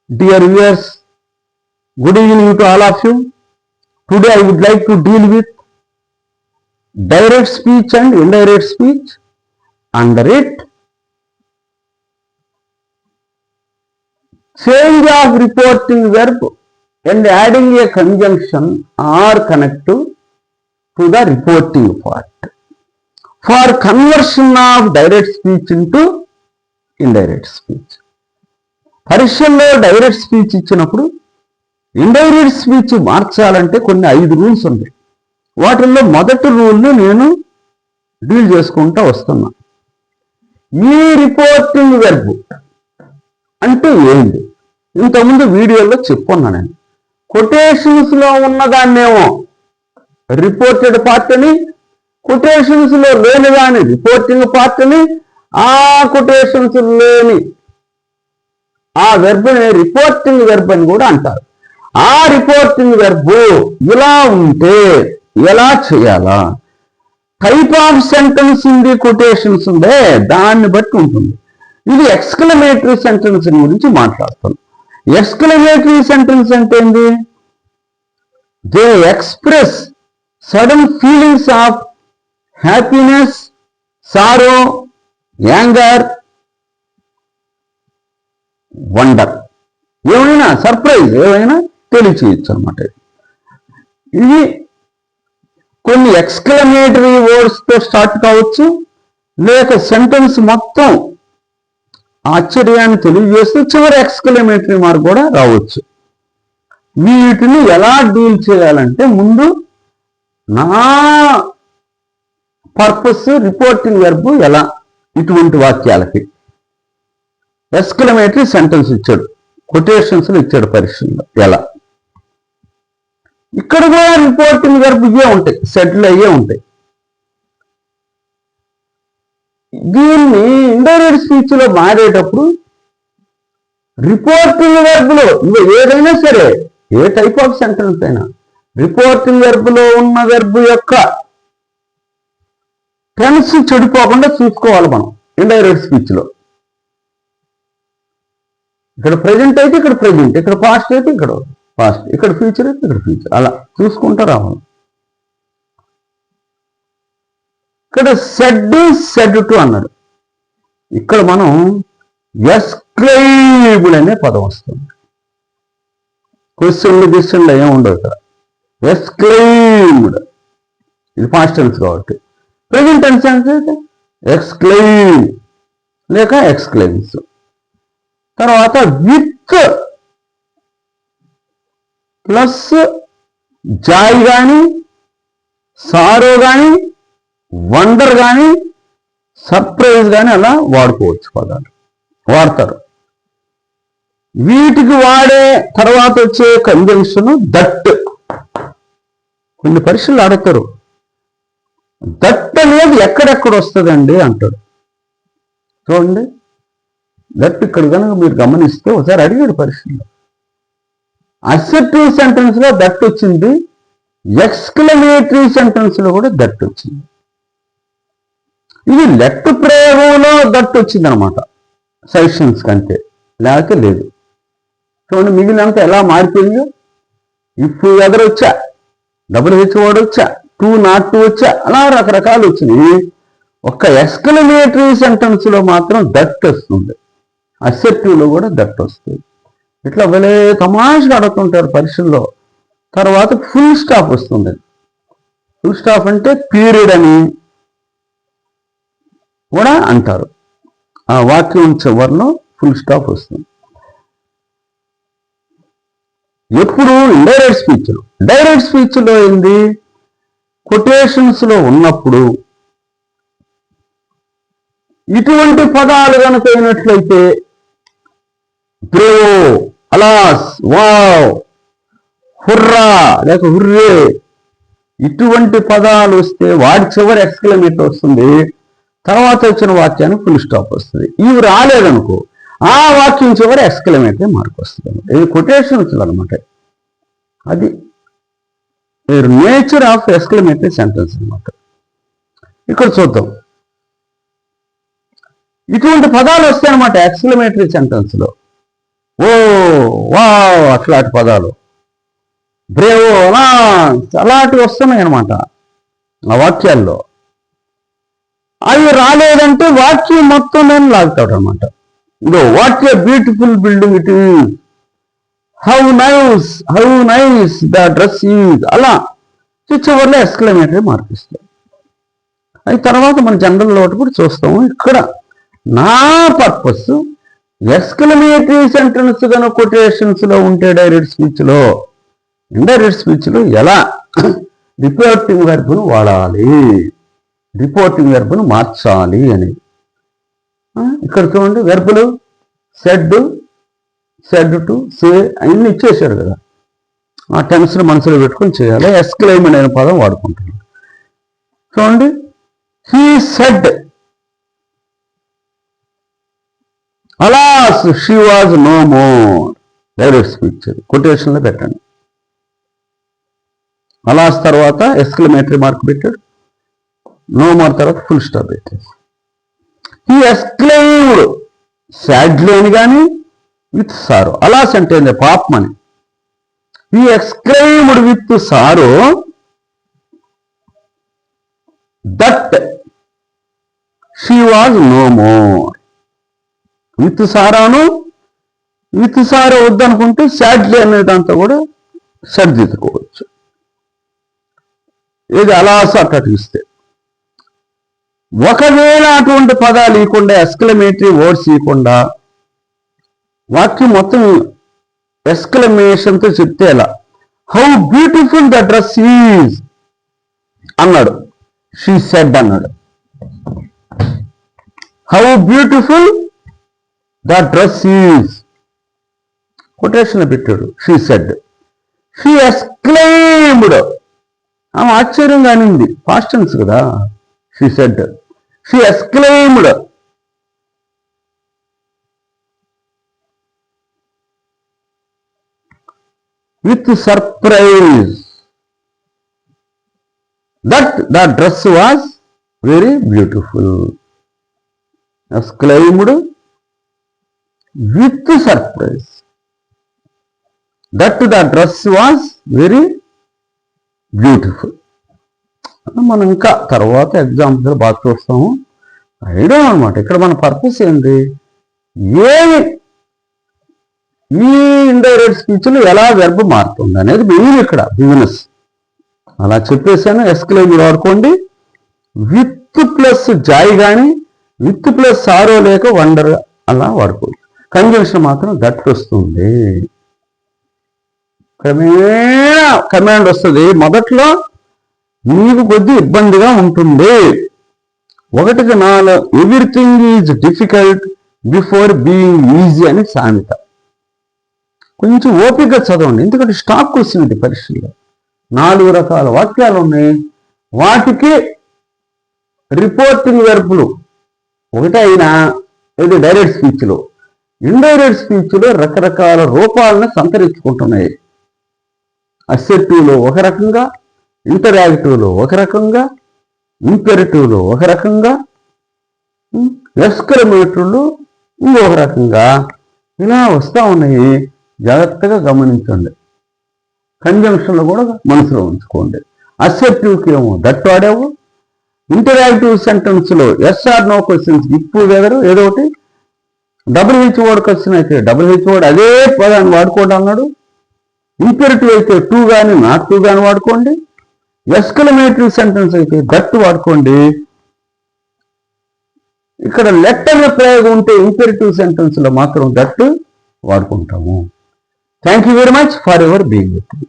Dear viewers, good evening to all of you. Today I would like to deal with direct speech and indirect speech. Under it, change of reporting verb and adding a conjunction or connective to the reporting part. For conversion of direct speech into indirect speech. పరీక్షల్లో direct speech ఇచ్చినప్పుడు indirect speech మార్చాలంటే కొన్ని 5 rules ఉన్నాయి. వాటిల్లో మొదటి రూల్ని నేను deal చేసుకుంటూ వస్తున్నా. ఈ రిపోర్టింగ్ వెర్బ్ అంటే ఏంటి? ఇంతకుముందు వీడియోలో చెప్పుకున్నా నేను. కొటేషన్స్లో ఉన్నదాన్నేమో రిపోర్టెడ్ పార్ట్ అని, కొటేషన్స్లో లేని దాని రిపోర్టింగ్ పార్ట్ అని, ఆ కొటేషన్స్ లేని ఆ వెర్బ్ని రిపోర్టింగ్ వెర్బ్ అని కూడా అంటారు. ఆ రిపోర్టింగ్ వెర్బ్ ఇలా ఉంటే ఎలా చేయాలా? టైప్ ఆఫ్ సెంటెన్స్ ఉంది, కొటేషన్స్ ఉండే దాన్ని బట్టి ఉంటుంది. ఇది ఎక్స్క్లమేటరీ సెంటెన్స్ గురించి మాట్లాడుతాం. ఎక్స్క్లమేటరీ సెంటెన్స్ అంటే ఏంటి? They express sudden feelings of happiness, sorrow, anger, wonder, ఏమైనా సర్ప్రైజ్ ఏమైనా తెలియచేయచ్చు అనమాట. ఇది కొన్ని ఎక్స్క్లమేటరీ వర్డ్స్తో స్టార్ట్ కావచ్చు, లేక సెంటెన్స్ మొత్తం ఆశ్చర్యాన్ని తెలియజేస్తూ చివరి ఎక్స్క్లమేటరీ మార్క్ కూడా రావచ్చు. వీటిని ఎలా డీల్ చేయాలంటే, ముందు నా పర్పస్ రిపోర్టింగ్ వెర్బ్ ఎలా ఇటువంటి వాక్యాలకి ఎక్స్క్లమేటరీ సెంటెన్స్ ఇచ్చాడు, కొటేషన్స్ ఇచ్చాడు పరీక్షల్లో ఎలా. ఇక్కడ కూడా రిపోర్టింగ్ వెర్బ్ ఇవే ఉంటాయి, సెటిల్ అయ్యే ఉంటాయి. దీన్ని ఇండైరెక్ట్ స్పీచ్ లో మారేటప్పుడు రిపోర్టింగ్ వెర్బ్ లో ఏదైనా సరే, ఏ టైప్ ఆఫ్ సెంటెన్స్ అయినా రిపోర్టింగ్ వెర్బ్ లో ఉన్న వెర్బ్ యొక్క టెన్స్ చెడిపోకుండా చూసుకోవాలి మనం ఇండైరెక్ట్ స్పీచ్ లో. ఇక్కడ ప్రజెంట్ అయితే ఇక్కడ ప్రజెంట్, ఇక్కడ పాస్ట్ అయితే ఇక్కడ పాస్ట్, ఇక్కడ ఫ్యూచర్ అయితే ఇక్కడ ఫ్యూచర్, అలా చూసుకుంటూ రావాలి. ఇక్కడ సెడ్ టు అన్నాడు. ఇక్కడ మనం ఎస్క్లైబ్డ్ అనే పదం వస్తుంది. క్వశ్చన్లు ఏం ఉండవు ఇక్కడ. ఎస్క్లైబ్డ్ ఇది పాస్ట్ టెన్స్ కాబట్టి. ప్రజెంట్ టెన్స్ అంటే ఎక్స్క్లైమ్ లేక ఎక్స్క్లైమ్స్. తర్వాత విత్ ప్లస్ జాయ్ కానీ, సారో కానీ, వండర్ కానీ, సర్ప్రైజ్ కానీ అలా వాడుకోవచ్చు, పదాలు వాడతారు. వీటికి వాడే తర్వాత వచ్చే కంజంక్షన్ దట్. కొన్ని పరీక్షలు అడుగుతారు, దట్ అనేది ఎక్కడెక్కడ వస్తుందండి అంటాడు. చూడండి, దట్ ఇక్కడ కనుక మీరు గమనిస్తే ఒకసారి అడిగాడు పరీక్షలో. అసర్టివ్ సెంటెన్స్ లో దట్ వచ్చింది, ఎక్స్క్లమేటరీ సెంటెన్స్ లో కూడా దట్ వచ్చింది. ఇది లెట్ ప్రయోగంలో దట్ వచ్చింది అనమాట, సజెషన్స్ కంటే, లేకపోతే లేదు. చూడండి మిగిలినంత ఎలా మారిపోయిందో. ఇప్పుడు ఎదరొచ్చా, WH వర్డ్ వచ్చా, టు నాట్ టు వచ్చా, అలా రకరకాలు వచ్చినాయి. ఒక్క ఎక్స్క్లమేటరీ సెంటెన్స్ లో మాత్రం దట్ వస్తుంది, అసెప్టివ్ లో కూడా దట్ వస్తుంది. ఇట్లా భలే తమాషగా అడుగుతుంటారు పరీక్షల్లో. తర్వాత ఫుల్ స్టాప్ వస్తుంది. ఫుల్ స్టాప్ అంటే పీరియడ్ అని కూడా అంటారు. ఆ వాక్యం చివరిలో ఫుల్ స్టాప్ వస్తుంది. ఎప్పుడు ఇండైరెక్ట్ స్పీచ్లో. డైరెక్ట్ స్పీచ్లో ఏంది? కొటేషన్స్ లో ఉన్నప్పుడు ఇటువంటి పదాలు కనుక అయినట్లయితే బ్రేవో, అలాస్, వావ్, హుర్రా లేక హుర్రే, ఇటువంటి పదాలు వస్తే వాడి చివరి ఎక్స్క్లమేటర్ వస్తుంది, తర్వాత వచ్చిన వాక్యానికి ఫుల్ స్టాప్ వస్తుంది. ఇవి రాలేదనుకో ఆ వాక్యం చివరి ఎక్స్క్లమేటరీ మార్క్ వస్తుంది. ఇది కొటేషన్స్ అనమాట. అది నేచర్ ఆఫ్ ఎక్స్క్లమేటరీ సెంటెన్స్ అనమాట. ఇక్కడ చూద్దాం. ఇటువంటి పదాలు వస్తాయన్నమాట ఎక్స్క్లమేటరీ సెంటెన్స్ లో. ఓ వావ్ అట్లాంటి పదాలు, బ్రేవో అలాంటివి వస్తున్నాయి అనమాట ఆ వాక్యాల్లో. అవి రాలేదంటే వాక్యం మొత్తం నేను లాగుతాడు అనమాట. ఇదో what a beautiful building it is, how nice the dress is, అలా చివరిలో ఎక్స్క్లమేటరీ మార్పిస్తాం. అది తర్వాత మన జనరల్ ఒకటి కూడా చూస్తాము. ఇక్కడ నా పర్పస్ ఎక్స్క్లమేటరీ సెంటెన్స్ కనుక కొటేషన్స్లో ఉంటే డైరెక్ట్ స్పీచ్లో, ఇండైరెక్ట్ స్పీచ్లో ఎలా రిపోర్టింగ్ వెర్బ్ను వాడాలి, రిపోర్టింగ్ వెర్బ్ను మార్చాలి అని. ఇక్కడ చూడండి వెర్బులు సెడ్ టు, సే అన్ని ఇచ్చేసారు కదా. ఆ టెన్స్ని మనసులో పెట్టుకొని చేయాలి. ఎక్స్క్లైమ్ అనే పదం వాడుకుంటున్నాడు. చూడండి, he said alas she was no more, direct speech కొటేషన్లో పెట్టండి. అలాస్ తర్వాత ఎక్స్క్లమేటరీ మార్క్ పెట్టాడు, నో మోర్ తర్వాత ఫుల్ స్టాప్ పెట్టాడు. హీ ఎక్స్క్లైమ్డ్ సాడ్లీ అని కానీ విత్ సారో, అలాస్ అంటే పాపం అని. He exclaimed with sorrow that she was no more. With sorrow వద్దనుకుంటే సాడ్లీ అనేదంతా కూడా సర్దిద్దుకోవచ్చు. ఇది అలాస అట్లా తీస్తే. ఒకవేళ అటువంటి పదాలు ఇవ్వకుండా, ఎక్స్క్లమేటరీ వర్డ్స్ ఇవ్వకుండా వాక్యం మొత్తం ఎక్స్క్లమేషన్తో చెప్తే ఎలా, how beautiful the dress is అన్నాడు, షీ సెడ్ అన్నాడు. How beautiful the dress is quotation పెట్టాడు, షీ సెడ్. షీ ఎక్స్క్లైమ్డ్, ఆమె ఆశ్చర్యంగా అనింది, పాస్ట్ టెన్స్ కదా. She said, she exclaimed. With surprise that the dress was very beautiful. Exclaimed with surprise that the dress was very beautiful. మనం ఇంకా తర్వాత example బాగా చూస్తాము. ఐడియా అనమాట. ఇక్కడ మన పర్పస్ ఏంటి, ఏమి ఈ ఇండైరెక్ట్ స్పీచ్లో ఎలా వెర్బ్ మారుతుంది అనేది మెయిన్ ఇక్కడ బిజినెస్. అలా చెప్పేసాను. ఎక్స్క్లైమ్డ్ వాడుకోండి. విత్ ప్లస్ జాయ్ కానీ, విత్ ప్లస్ సారో లేక వండర్ అలా వాడుకోవచ్చు. కంజంక్షన్ మాత్రం దట్ వస్తుంది. క్రమేణా కమాండ్ వస్తుంది. మొదట్లో మీకు కొద్ది ఇబ్బందిగా ఉంటుంది. 1కి 4 everything is difficult before being easy అని సామెత. కొంచెం ఓపికగా చదవండి, ఎందుకంటే స్టాక్ వచ్చింది పరీక్షల్లో. 4 రకాల వాక్యాలు ఉన్నాయి. వాటికి రిపోర్టింగ్ వెర్బులు ఒకటే అయినా ఇది డైరెక్ట్ స్పీచ్లో. ఇండైరెక్ట్ స్పీచ్లో రకరకాల రూపాలను సంతరించుకుంటున్నాయి. అసెర్టివ్లో ఒక రకంగా, ఇంటరాక్టివ్లో ఒక రకంగా, ఇంపెరిటివ్లో ఒక రకంగా, ఎక్స్క్లమేటరీలో ఇంకొక రకంగా ఇలా వస్తూ ఉన్నాయి. జాగ్రత్తగా గమనించండి. కంజంక్షన్లో కూడా మనసులో ఉంచుకోండి. అసెర్టివ్కి ఏమో దట్ వాడావు, ఇంటరాక్టివ్ సెంటెన్స్లో ఎస్ ఆర్ నో క్వశ్చన్స్ ఇప్పుడు వెదరు ఏదో ఒకటి, WH వర్డ్ క్వశ్చన్ అయితే WH వర్డ్ అదే పదాన్ని వాడుకోండి అన్నాడు. ఇంపెరిటివ్ అయితే టు కానీ నాట్ టు కానీ వాడుకోండి. ఎక్స్క్లమేటరీ సెంటెన్స్ అయితే దట్ వాడుకోండి. ఇక్కడ లెటర్ ప్రయోగం ఉంటే ఇంపెరిటివ్ సెంటెన్స్ లో మాత్రం దట్ వాడుకుంటాము. Thank you very much for your being with me.